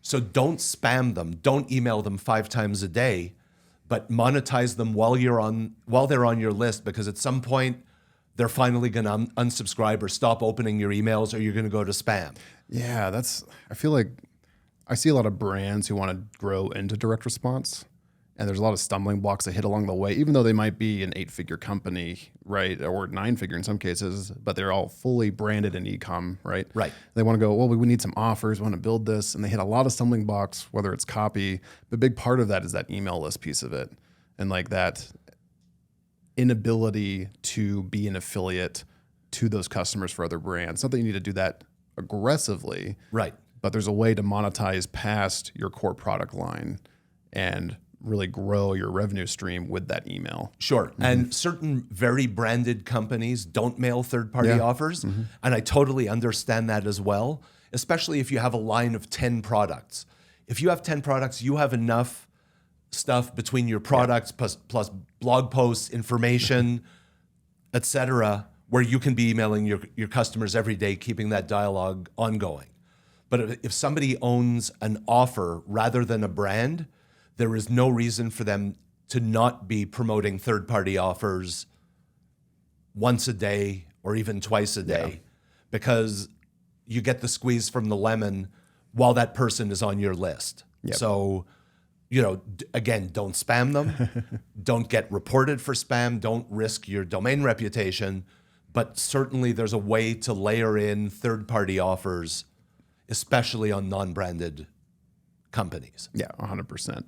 So don't spam them. Don't email them 5 times a day, but monetize them while they're on your list, because at some point they're finally going to unsubscribe or stop opening your emails, or you're going to go to spam. Yeah, I feel like I see a lot of brands who want to grow into direct response, and there's a lot of stumbling blocks they hit along the way, even though they might be an 8-figure company, right, or 9-figure in some cases, but they're all fully branded in e-com, right? Right. They want to go, well, we need some offers, we want to build this, and they hit a lot of stumbling blocks, whether it's copy. The big part of that is that email list piece of it, and like that inability to be an affiliate to those customers for other brands. Not that you need to do that aggressively, Right. but there's a way to monetize past your core product line and really grow your revenue stream with that email. Sure. And certain very branded companies don't mail third-party Yeah. offers. And I totally understand that as well, especially if you have a line of 10 products. If you have 10 products, you have enough stuff between your products plus blog posts, information, et cetera, where you can be emailing your customers every day, keeping that dialogue ongoing. But if somebody owns an offer rather than a brand, there is no reason for them to not be promoting third-party offers once a day or even twice a day, because you get the squeeze from the lemon while that person is on your list. Yep. So, again, don't spam them. Don't get reported for spam. Don't risk your domain reputation. But certainly there's a way to layer in third-party offers, especially on non-branded companies. Yeah, 100%.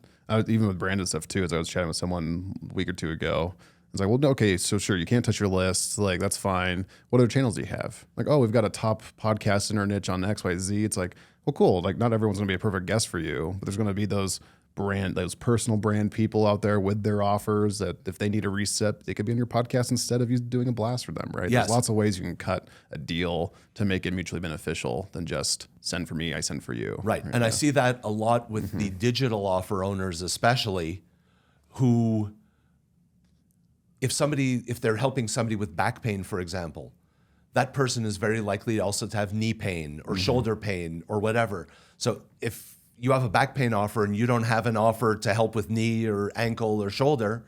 Even with branded stuff too, as I was chatting with someone a week or two ago, I was like, well, okay, so sure, you can't touch your list. Like, that's fine. What other channels do you have? Like, oh, we've got a top podcast in our niche on XYZ. It's like, well, cool. Like, not everyone's going to be a perfect guest for you, but there's going to be those personal brand people out there with their offers that if they need a reset, they could be on your podcast instead of you doing a blast for them, right? Yes. There's lots of ways you can cut a deal to make it mutually beneficial than just send for me, I send for you. Right. And I see that a lot with the digital offer owners, especially, who, if they're helping somebody with back pain, for example, that person is very likely also to have knee pain or shoulder pain or whatever. So if you have a back pain offer and you don't have an offer to help with knee or ankle or shoulder,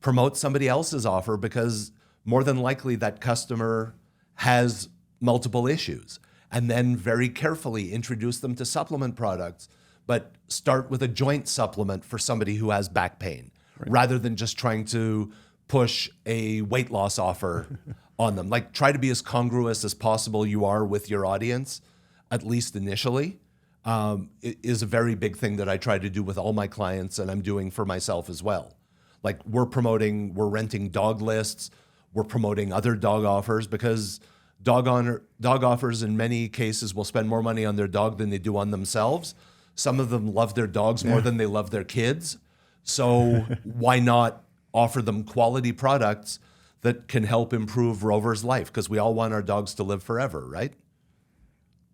promote somebody else's offer, because more than likely that customer has multiple issues. And then very carefully introduce them to supplement products, but start with a joint supplement for somebody who has back pain, rather than just trying to push a weight loss offer on them. Like, try to be as congruous as possible you are with your audience, at least initially. It is a very big thing that I try to do with all my clients, and I'm doing for myself as well. Like, we're renting dog lists, we're promoting other dog offers, because dog offers in many cases will spend more money on their dog than they do on themselves. Some of them love their dogs more than they love their kids. So why not offer them quality products that can help improve Rover's life? Because we all want our dogs to live forever, right?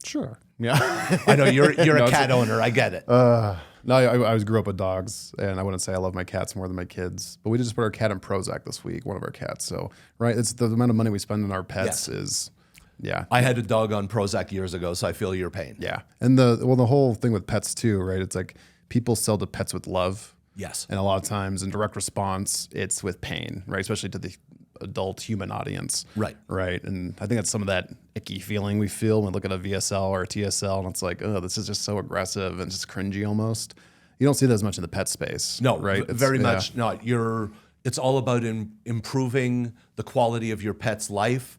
Sure. Yeah. I know you're a cat owner. I get it. No, I grew up with dogs, and I wouldn't say I love my cats more than my kids. But we just put our cat in Prozac this week, one of our cats. So, right, it's the amount of money we spend on our pets is, yeah. I had a dog on Prozac years ago, so I feel your pain. Yeah. And the whole thing with pets too, right? It's like people sell to pets with love. Yes. And a lot of times in direct response, it's with pain, right? Especially to the adult human audience. Right. Right. And I think that's some of that icky feeling we feel when we look at a VSL or a TSL, and it's like, oh, this is just so aggressive and just cringy almost. You don't see that as much in the pet space. No, right? Very much not. It's all about improving the quality of your pet's life,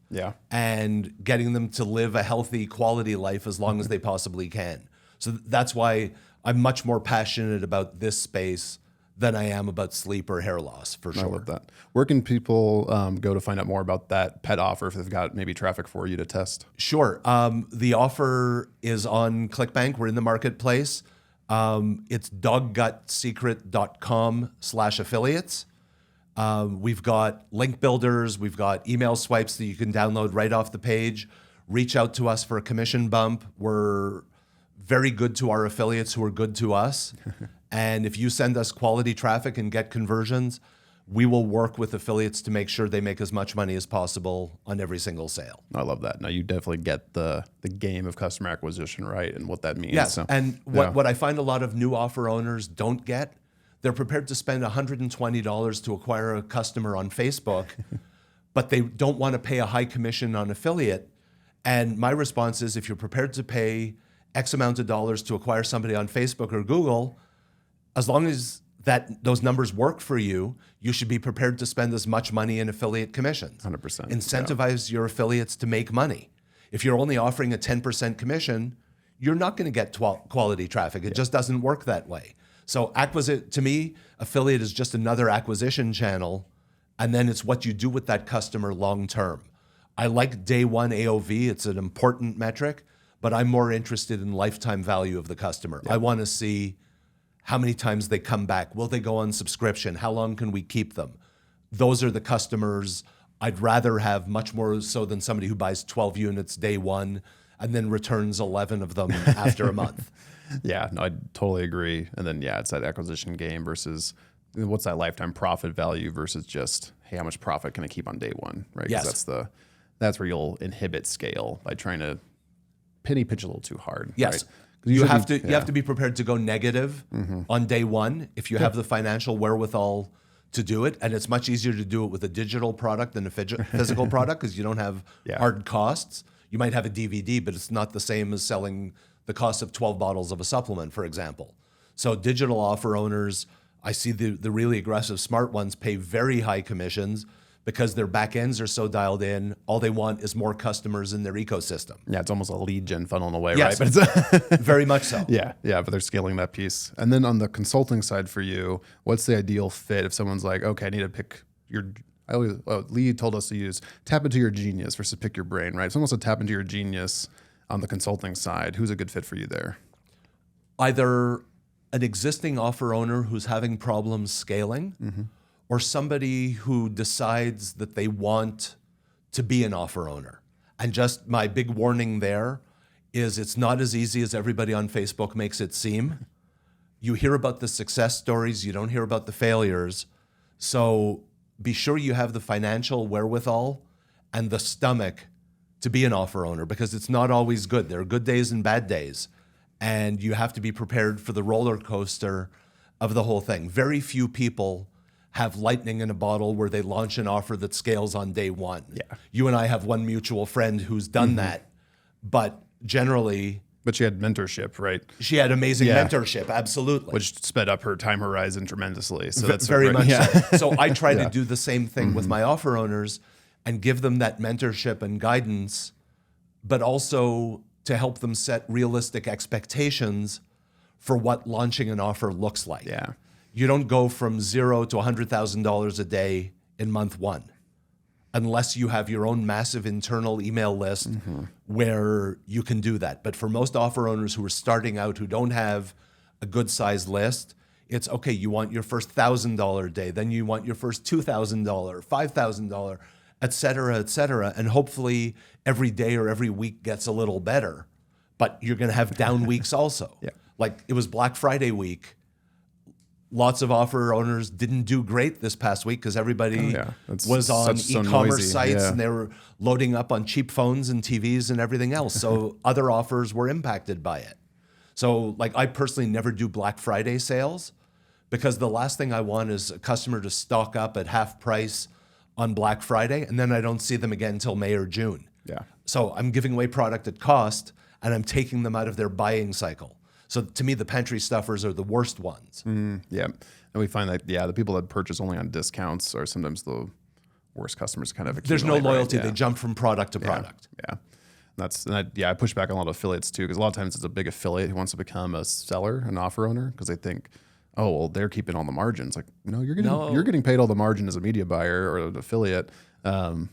and getting them to live a healthy, quality life as long as they possibly can. So that's why I'm much more passionate about this space than I am about sleep or hair loss, for sure. I love that. Where can people go to find out more about that pet offer if they've got maybe traffic for you to test? Sure. The offer is on ClickBank. We're in the marketplace. It's doggutsecret.com/affiliates. We've got link builders. We've got email swipes that you can download right off the page. Reach out to us for a commission bump. We're very good to our affiliates who are good to us. And if you send us quality traffic and get conversions, we will work with affiliates to make sure they make as much money as possible on every single sale. I love that. Now, you definitely get the game of customer acquisition, right, and what that means. Yes, so, and what I find a lot of new offer owners don't get, they're prepared to spend $120 to acquire a customer on Facebook, but they don't want to pay a high commission on affiliate. And my response is, if you're prepared to pay X amount of dollars to acquire somebody on Facebook or Google, as long as those numbers work for you, you should be prepared to spend as much money in affiliate commissions. 100%. Incentivize your affiliates to make money. If you're only offering a 10% commission, you're not going to get quality traffic. It just doesn't work that way. So to me, affiliate is just another acquisition channel, and then it's what you do with that customer long term. I like day one AOV. It's an important metric, but I'm more interested in lifetime value of the customer. I want to see how many times they come back. Will they go on subscription? How long can we keep them? Those are the customers I'd rather have, much more so than somebody who buys 12 units day one and then returns 11 of them after a month. Yeah, no, I totally agree. And then, it's that acquisition game versus what's that lifetime profit value versus just, hey, how much profit can I keep on day one, right? Yes. That's where you'll inhibit scale by trying to penny pinch a little too hard. Yes. Right? You have to be prepared to go negative on day one if you have the financial wherewithal to do it. And it's much easier to do it with a digital product than a physical product, because you don't have hard costs. You might have a DVD, but it's not the same as selling the cost of 12 bottles of a supplement, for example. So digital offer owners, I see the really aggressive smart ones pay very high commissions because their back ends are so dialed in. All they want is more customers in their ecosystem. Yeah, it's almost a lead gen funnel in a way, Yes, right? But it's very much so. yeah, but they're scaling that piece. And then on the consulting side for you, what's the ideal fit if someone's like, okay, I need to pick your, Lee told us to use tap into your genius versus pick your brain, right? If someone wants to tap into your genius on the consulting side, who's a good fit for you there? Either an existing offer owner who's having problems scaling, or somebody who decides that they want to be an offer owner. And just my big warning there is it's not as easy as everybody on Facebook makes it seem. You hear about the success stories, you don't hear about the failures. So be sure you have the financial wherewithal and the stomach to be an offer owner, because it's not always good. There are good days and bad days, and you have to be prepared for the roller coaster of the whole thing. Very few people have lightning in a bottle where they launch an offer that scales on day one. Yeah. You and I have one mutual friend who's done that, but generally... But she had mentorship, right? She had amazing mentorship, absolutely. Which sped up her time horizon tremendously. So that's very much yeah. so. So I try to do the same thing with my offer owners and give them that mentorship and guidance, but also to help them set realistic expectations for what launching an offer looks like. Yeah. You don't go from $0 to $100,000 a day in month one, unless you have your own massive internal email list where you can do that. But for most offer owners who are starting out, who don't have a good sized list, it's okay, you want your first $1,000 a day, then you want your first $2,000, $5,000, et cetera, et cetera. And hopefully every day or every week gets a little better, but you're going to have down weeks also. Yeah. Like it was Black Friday week. Lots of offer owners didn't do great this past week because everybody was on e-commerce sites and they were loading up on cheap phones and TVs and everything else. So other offers were impacted by it. So like I personally never do Black Friday sales because the last thing I want is a customer to stock up at half price on Black Friday and then I don't see them again until May or June. Yeah. So I'm giving away product at cost and I'm taking them out of their buying cycle. So to me, the pantry stuffers are the worst ones. Yeah. And we find that, the people that purchase only on discounts are sometimes the worst customers kind of accumulate. There's no loyalty. Right? They jump from product to product. Yeah. I push back on a lot of affiliates too, because a lot of times it's a big affiliate who wants to become a seller, an offer owner, because they think, oh, well, they're keeping all the margins. Like, no, you're getting paid all the margin as a media buyer or an affiliate. So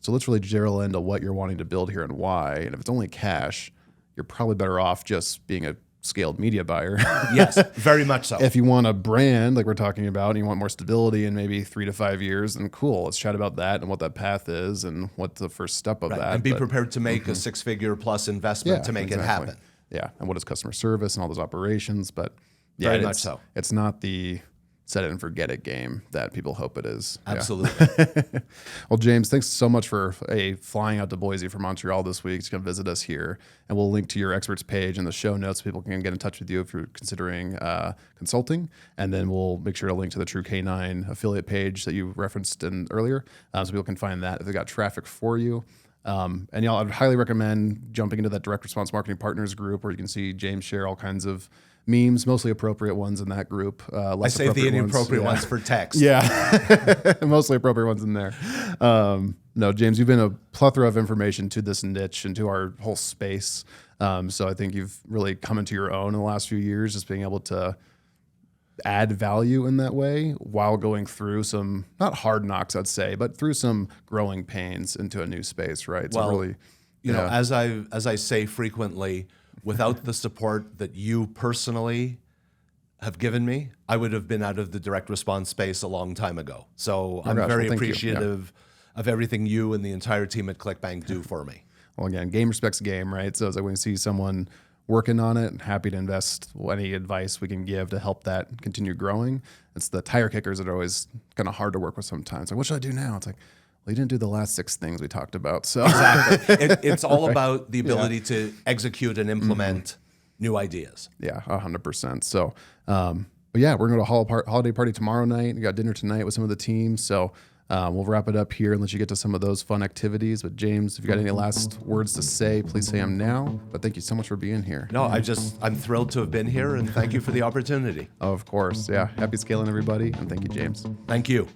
let's really zero into what you're wanting to build here and why. And if it's only cash, you're probably better off just being a scaled media buyer. Yes, very much so. If you want a brand like we're talking about and you want more stability in maybe 3 to 5 years, then cool, let's chat about that and what that path is and what the first step of that. And be prepared to make a 6-figure plus investment to make it happen. Yeah, and what is customer service and all those operations. But yeah, very much so. It's not the set it and forget it game that people hope it is. Absolutely. Yeah. Well, James, thanks so much for flying out to Boise from Montreal this week to come visit us here. And we'll link to your experts page in the show notes so people can get in touch with you if you're considering consulting. And then we'll make sure to link to the True K9 affiliate page that you referenced earlier so people can find that if they've got traffic for you. And I'd highly recommend jumping into that direct response marketing partners group where you can see James share all kinds of memes, mostly appropriate ones in that group. I save the inappropriate ones for text. Yeah, mostly appropriate ones in there. No, James, you've been a plethora of information to this niche and to our whole space. So I think you've really come into your own in the last few years, just being able to add value in that way while going through some, not hard knocks, I'd say, but through some growing pains into a new space, right? Well, so really, as I say frequently, without the support that you personally have given me, I would have been out of the direct response space a long time ago. So I'm very appreciative of everything you and the entire team at ClickBank do for me. Well, again, game respects game, right? So it's like when we see someone working on it, happy to invest any advice we can give to help that continue growing. It's the tire kickers that are always kind of hard to work with sometimes. Like, what should I do now? It's like, well, you didn't do the last 6 things we talked about. So exactly. It's all about the ability to execute and implement new ideas. Yeah, 100%. So, but yeah, we're going to go to a holiday party tomorrow night. We got dinner tonight with some of the team. So we'll wrap it up here and let you get to some of those fun activities. But James, if you got any last words to say, please say them now. But thank you so much for being here. No, I'm thrilled to have been here and thank you for the opportunity. Of course. Yeah. Happy scaling, everybody. And thank you, James. Thank you.